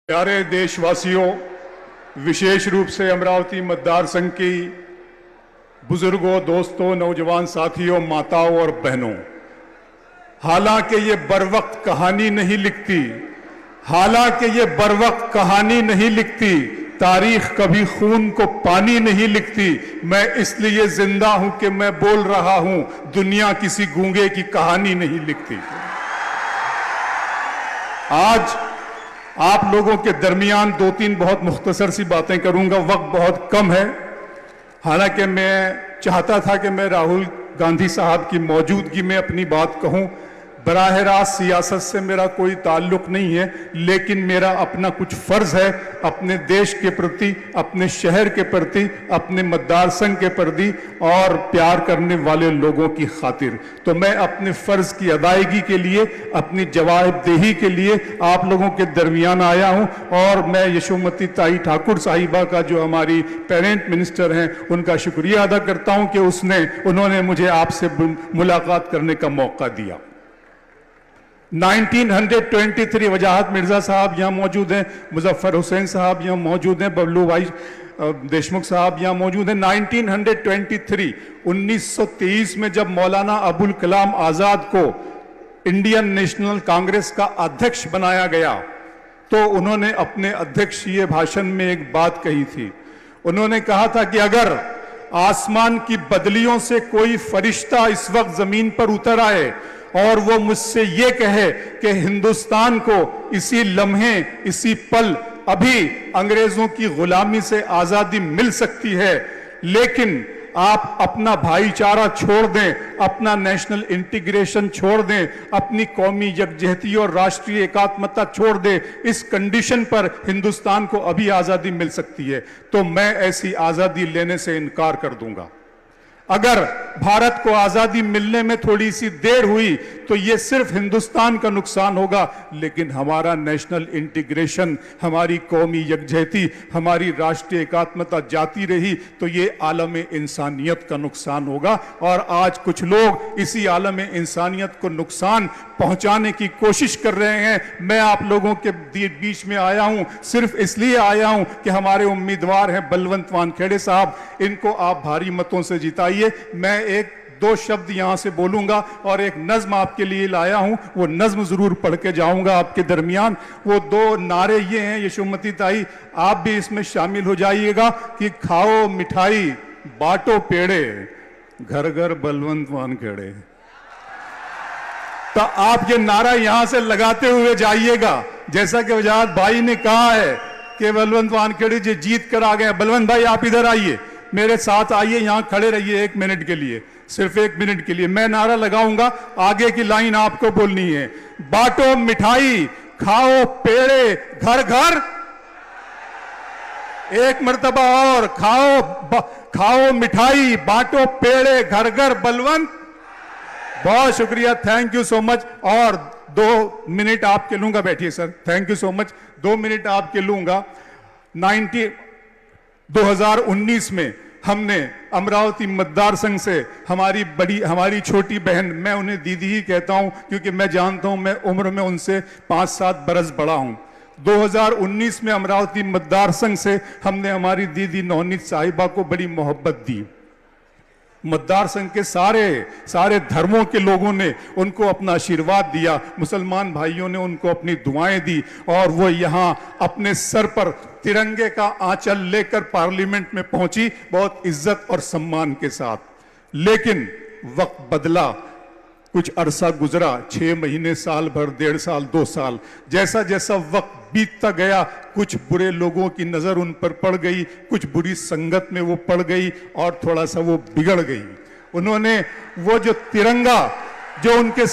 प्यारे देशवासियों, विशेष रूप से अमरावती मतदार संघ की बुजुर्गों, दोस्तों, नौजवान साथियों, माताओं और बहनों, हालांकि ये बरवक्त कहानी नहीं लिखती, तारीख कभी खून को पानी नहीं लिखती। मैं इसलिए जिंदा हूं कि मैं बोल रहा हूं, दुनिया किसी गूंगे की कहानी नहीं लिखती। आज आप लोगों के दरमियान दो तीन बहुत मुख्तसर सी बातें करूंगा, वक्त बहुत कम है। हालांकि मैं चाहता था कि मैं राहुल गांधी साहब की मौजूदगी में अपनी बात कहूं। बराह रास्त सियासत से मेरा कोई ताल्लुक नहीं है, लेकिन मेरा अपना कुछ फर्ज है अपने देश के प्रति, अपने शहर के प्रति, अपने मतदार संघ के प्रति और प्यार करने वाले लोगों की खातिर। तो मैं अपने फर्ज की अदायगी के लिए, अपनी जवाबदेही के लिए आप लोगों के दरमियान आया हूं। और मैं यशोमती ताई ठाकुर साहिबा का, जो हमारी पेरेंट मिनिस्टर हैं, उनका शुक्रिया अदा करता हूं कि उन्होंने मुझे आपसे मुलाकात करने का मौका दिया। 1923 वजाहत मिर्जा साहब यहाँ मौजूद हैं, मुजफ्फर हुसैन साहब यहाँ मौजूद हैं, बबलू भाई देशमुख साहब यहाँ मौजूद हैं। 1923 में जब मौलाना अबुल कलाम आजाद को इंडियन नेशनल कांग्रेस का अध्यक्ष बनाया गया, तो उन्होंने अपने अध्यक्षीय भाषण में एक बात कही थी। उन्होंने कहा था कि अगर आसमान की बदलियों से कोई फरिश्ता इस वक्त जमीन पर उतर आए और वो मुझसे ये कहे कि हिंदुस्तान को इसी लम्हे, इसी पल अभी अंग्रेजों की गुलामी से आजादी मिल सकती है, लेकिन आप अपना भाईचारा छोड़ दें, अपना नेशनल इंटीग्रेशन छोड़ दें, अपनी कौमी यकजहती और राष्ट्रीय एकात्मता छोड़ दें, इस कंडीशन पर हिंदुस्तान को अभी आजादी मिल सकती है, तो मैं ऐसी आजादी लेने से इनकार कर दूंगा। अगर भारत को आजादी मिलने में थोड़ी सी देर हुई तो ये सिर्फ हिंदुस्तान का नुकसान होगा, लेकिन हमारा नेशनल इंटीग्रेशन, हमारी कौमी यकजहती, हमारी राष्ट्रीय एकात्मता जाती रही तो ये आलम इंसानियत का नुकसान होगा। और आज कुछ लोग इसी आलम इंसानियत को नुकसान पहुंचाने की कोशिश कर रहे हैं। मैं आप लोगों के बीच में आया हूं, सिर्फ इसलिए आया हूं कि हमारे उम्मीदवार हैं बलवंत वानखेड़े साहब, इनको आप भारी मतों से जिताइए। मैं एक दो शब्द यहां से बोलूंगा और एक नज्म आपके लिए लाया हूं, वो नज्म जरूर पढ़ के जाऊंगा आपके दरमियान। वो दो नारे ये हैं, यशोमती ताई आप भी इसमें शामिल हो जाइएगा, कि खाओ मिठाई बांटो पेड़े, घर घर बलवंत वानखेड़े। तो आप ये नारा यहां से लगाते हुए जाइएगा। जैसा कि वजाहत भाई ने कहा है कि बलवंत वानखेड़े जी जीत कर आ गए। बलवंत भाई आप इधर आइए, मेरे साथ आइए, यहां खड़े रहिए एक मिनट के लिए, सिर्फ एक मिनट के लिए। मैं नारा लगाऊंगा, आगे की लाइन आपको बोलनी है। बांटो मिठाई खाओ पेड़े घर घर, एक मर्तबा और, खाओ मिठाई बांटो पेड़े घर घर बलवंत। बहुत शुक्रिया, थैंक यू सो मच। और 2 मिनट आपके लूंगा, बैठिए sir, thank you so much, 2 minute आपके लूंगा। 2019 में हमने अमरावती मतदार संघ से हमारी छोटी बहन, मैं उन्हें दीदी ही कहता हूं क्योंकि मैं जानता हूं मैं उम्र में उनसे 5-7 बरस बड़ा हूं। 2019 में अमरावती मतदार संघ से हमने हमारी दीदी नौनीत साहिबा को बड़ी मोहब्बत दी। मतदार संघ के सारे धर्मों के लोगों ने उनको अपना आशीर्वाद दिया, मुसलमान भाइयों ने उनको अपनी दुआएं दी, और वो यहाँ अपने सर पर तिरंगे का आंचल लेकर पार्लियामेंट में पहुंची, बहुत इज्जत और सम्मान के साथ। लेकिन वक्त बदला, कुछ अरसा गुजरा, 6 महीने, साल भर, 1.5 साल, 2 साल, जैसा जैसा वक्त बीतता गया, कुछ बुरे लोगों की नजर उन पर पड़ गई, कुछ बुरी संगत में वो पड़ गई और थोड़ा सा वो बिगड़ गई। उन्होंने वो जो तिरंगा जो उनके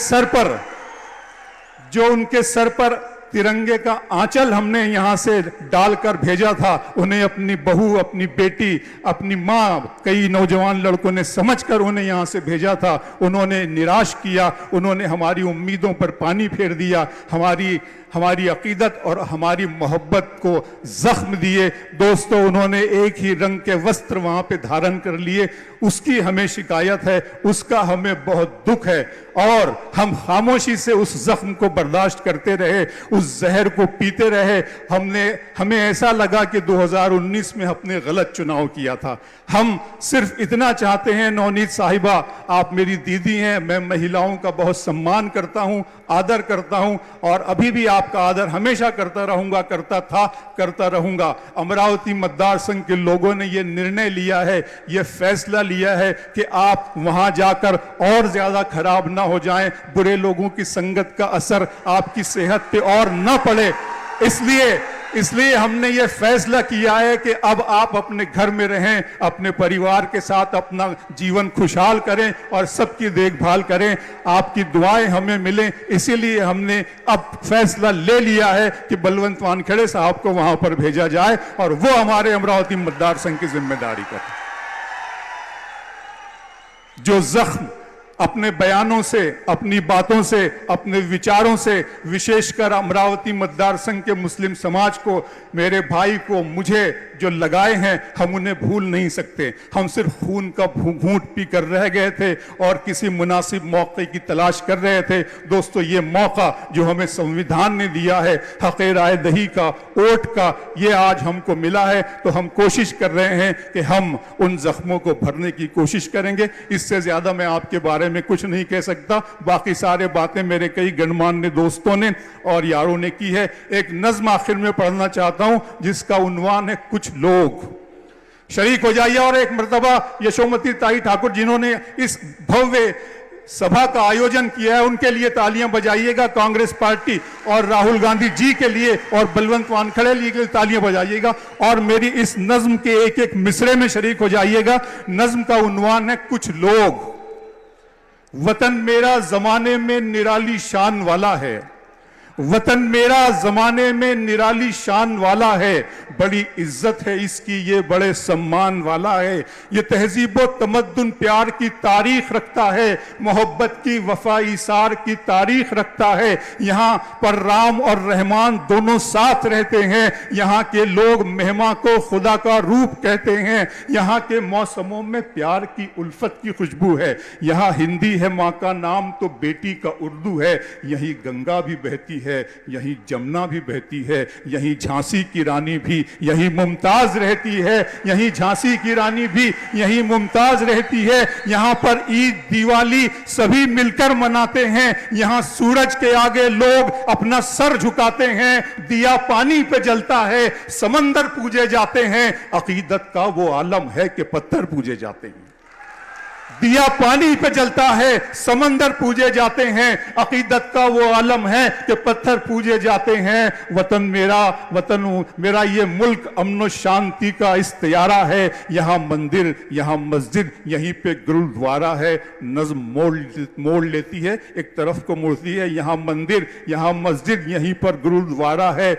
सर पर तिरंगे का आंचल हमने यहां से डालकर भेजा था, उन्हें अपनी बहू, अपनी बेटी, अपनी माँ, कई नौजवान लड़कों ने समझकर उन्हें यहां से भेजा था, उन्होंने निराश किया, उन्होंने हमारी उम्मीदों पर पानी फेर दिया, हमारी अकीदत और हमारी मोहब्बत को जख्म दिए। दोस्तों, उन्होंने एक ही रंग के वस्त्र वहां पे धारण कर लिए, उसकी हमें शिकायत है, उसका हमें बहुत दुख है, और हम खामोशी से उस जख्म को बर्दाश्त करते रहे, उस जहर को पीते रहे। हमें ऐसा लगा कि 2019 में हमने गलत चुनाव किया था। हम सिर्फ इतना चाहते हैं, नवनीत साहिबा, आप मेरी दीदी हैं, मैं महिलाओं का बहुत सम्मान करता हूं, आदर करता हूं और अभी भी आपका आदर हमेशा करता रहूंगा, करता था, करता रहूंगा। अमरावती मतदार संघ के लोगों ने यह निर्णय लिया है, यह फैसला लिया है कि आप वहां जाकर और ज्यादा खराब ना हो जाएं, बुरे लोगों की संगत का असर आपकी सेहत पे और ना पड़े। इसलिए हमने ये फैसला किया है कि अब आप अपने घर में रहें, अपने परिवार के साथ अपना जीवन खुशहाल करें और सबकी देखभाल करें, आपकी दुआएं हमें मिलें। इसीलिए हमने अब फैसला ले लिया है कि बलवंत वानखेड़े साहब को वहां पर भेजा जाए और वो हमारे अमरावती मतदार संघ की जिम्मेदारी करें। जो जख्म अपने बयानों से, अपनी बातों से, अपने विचारों से, विशेषकर अमरावती मतदार संघ के मुस्लिम समाज को, मेरे भाई को, मुझे जो लगाए हैं, हम उन्हें भूल नहीं सकते। हम सिर्फ खून का घूंट पी कर रह गए थे और किसी मुनासिब मौके की तलाश कर रहे थे। दोस्तों, ये मौका जो हमें संविधान ने दिया है, हक़ राय दही का, वोट का, ये आज हमको मिला है, तो हम कोशिश कर रहे हैं कि हम उन जख्मों को भरने की कोशिश करेंगे। इससे ज्यादा मैं आपके बारे में कुछ नहीं कह सकता। बाकी सारे बातें मेरे कई गणमान्य दोस्तों ने और यारों ने की है। एक नज्म आखिर में पढ़ना चाहता हूं जिसका उन्वान है कुछ लोग। शरीक हो जाइए और एक मर्तबा यशोमती ताई ठाकुर जिन्होंने इस भव्य सभा का आयोजन किया है, उनके लिए तालियां बजाइएगा। कांग्रेस पार्टी और राहुल गांधी जी के लिए और बलवंत वानखेड़े के लिए तालियां बजाइएगा और मेरी इस नज्म के एक एक मिसरे में शरीक हो जाइएगा। नज्म का उन्वान है कुछ लोग। वतन मेरा जमाने में निराली शान वाला है, वतन मेरा जमाने में निराली शान वाला है, बड़ी इज्जत है इसकी ये बड़े सम्मान वाला है। ये तहजीब व तमद्दुन प्यार की तारीख रखता है, मोहब्बत की वफा इसार की तारीख रखता है। यहाँ पर राम और रहमान दोनों साथ रहते हैं, यहाँ के लोग मेहमा को खुदा का रूप कहते हैं। यहाँ के मौसमों में प्यार की उल्फत की खुशबू है। यहाँ हिंदी है माँ का नाम तो बेटी का उर्दू है। यही गंगा भी बहती है, यही जमुना भी बहती है, यही झांसी की रानी भी, यही मुमताज रहती है, यही झांसी की रानी भी, यही मुमताज रहती है। यहाँ पर ईद दिवाली सभी मिलकर मनाते हैं। यहाँ सूरज के आगे लोग अपना सर झुकाते हैं, दिया पानी पे जलता है, समंदर पूजे जाते हैं। अकीदत का वो आलम है कि पत्थर पूजे जाते हैं। दिया पानी पे जलता है, समंदर पूजे जाते हैं। अकीदत का वो आलम है कि पत्थर पूजे जाते हैं। वतन मेरा ये मुल्क अमन शांति का इस्तियारा है। यहाँ मंदिर, यहाँ मस्जिद, यहीं पे गुरुद्वारा है। नज़्म मोड़ लेती है, एक तरफ को मुड़ती है। यहाँ मंदिर, यहाँ मस्जिद, यहीं पर गुरुद्वारा है।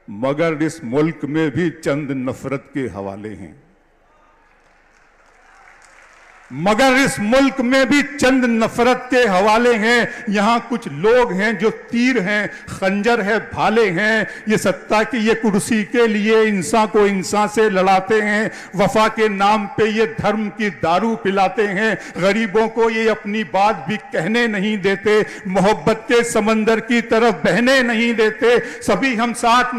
मगर इस मुल्क में भी चंद नफरत के हवाले हैं। मगर इस मुल्क में भी चंद नफरत के हवाले हैं। यहाँ कुछ लोग हैं जो तीर हैं, खंजर है, भाले हैं। ये सत्ता की ये कुर्सी के लिए इंसान को इंसान से लड़ाते हैं। वफा के नाम पे ये धर्म की दारू पिलाते हैं। गरीबों को ये अपनी बात भी कहने नहीं देते। मोहब्बत के समंदर की तरफ बहने नहीं देते। सभी हम साथ